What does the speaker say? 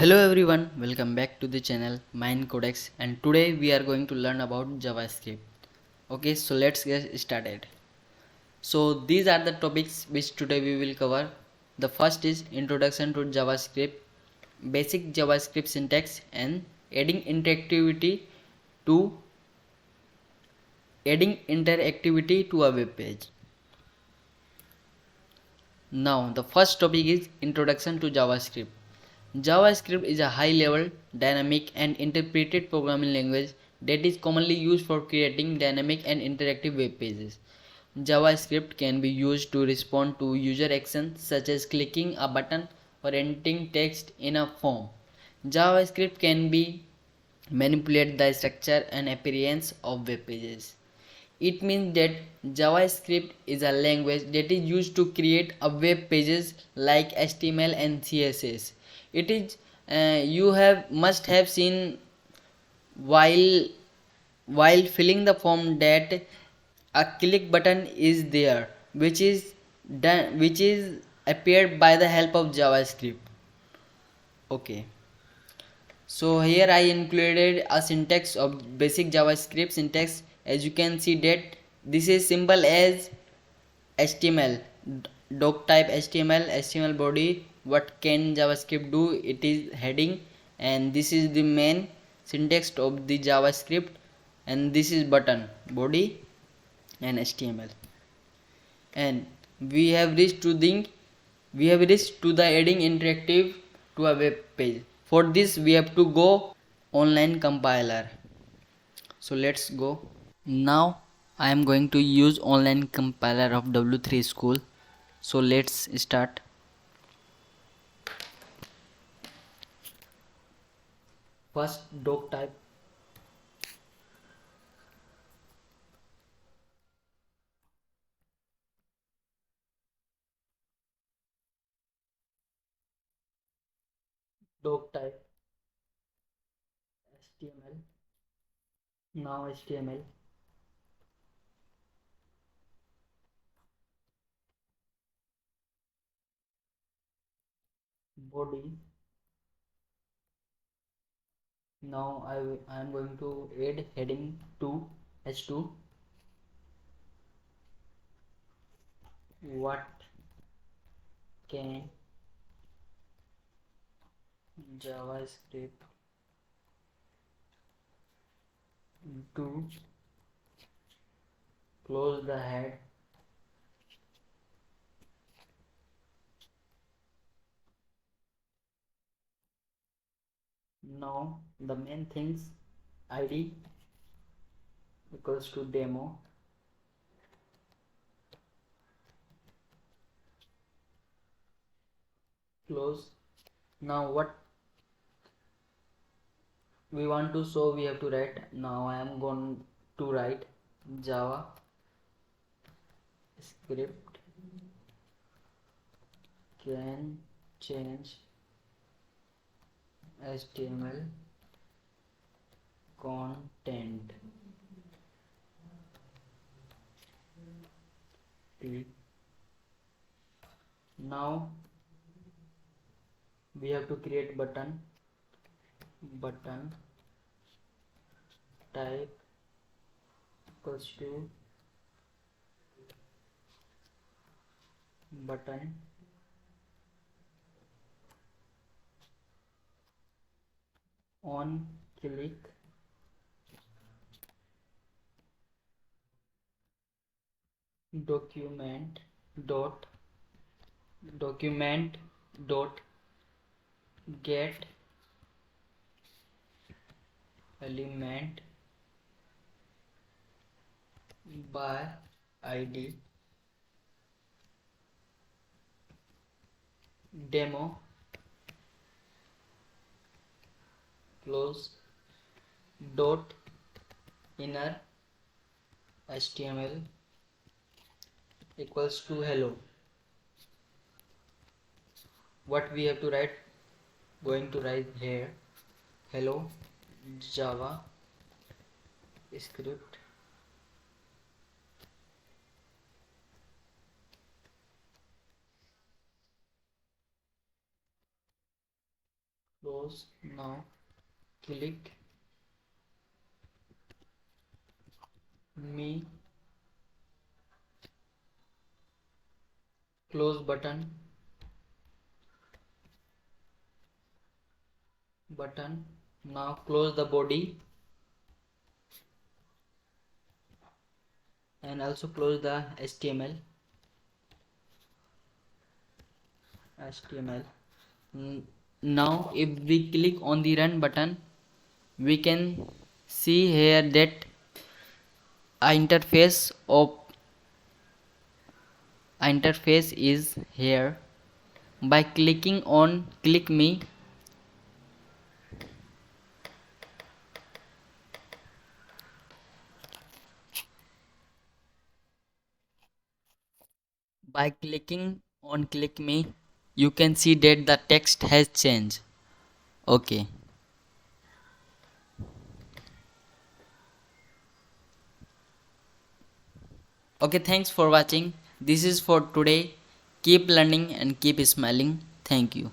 Hello everyone, welcome back to the channel MineCodeX, and today we are going to learn about JavaScript. Okay, so let's get started. So these are the topics which today we will cover. The first is introduction to JavaScript, basic JavaScript syntax, and adding to interactivity to a web page. Now the first topic is introduction to JavaScript. JavaScript is a high-level, dynamic and interpreted programming language that is commonly used for creating dynamic and interactive web pages. JavaScript can be used to respond to user actions such as clicking a button or entering text in a form. JavaScript can be manipulate the structure and appearance of web pages. It means that JavaScript is a language that is used to create a web pages like HTML and CSS. It is you have must have seen while filling the form that a click button is there which is appeared by the help of JavaScript. Okay. So here I included a syntax of basic JavaScript syntax. As you can see that this is simple as HTML, doc type HTML body. What can JavaScript do? It is heading, and this is the main syntax of the JavaScript, and this is button, body, and HTML. And we have reached to the adding interactive to a web page. For this we have to go online compiler. So let's go. Now I am going to use online compiler of W3 School. So let's start. First doc type, doc type HTML. Now HTML, body. Now I am going to add heading to H2. What can JavaScript do? Close the head. Now the main things, ID equals to demo, close. Now what we want to show, we have to write. Now I am going to write JavaScript can change HTML content. Now we have to create button type equals to button on click document dot get element by ID demo, close, dot inner HTML equals to hello. What we have to write, going to write here hello Java script close. Now click me close button. Now close the body and also close the HTML. Now if we click on the run button, we can see here that interface of interface is here. By clicking on click me, you can see that the text has changed. Okay. Okay, thanks for watching. This is for today. Keep learning and keep smiling. Thank you.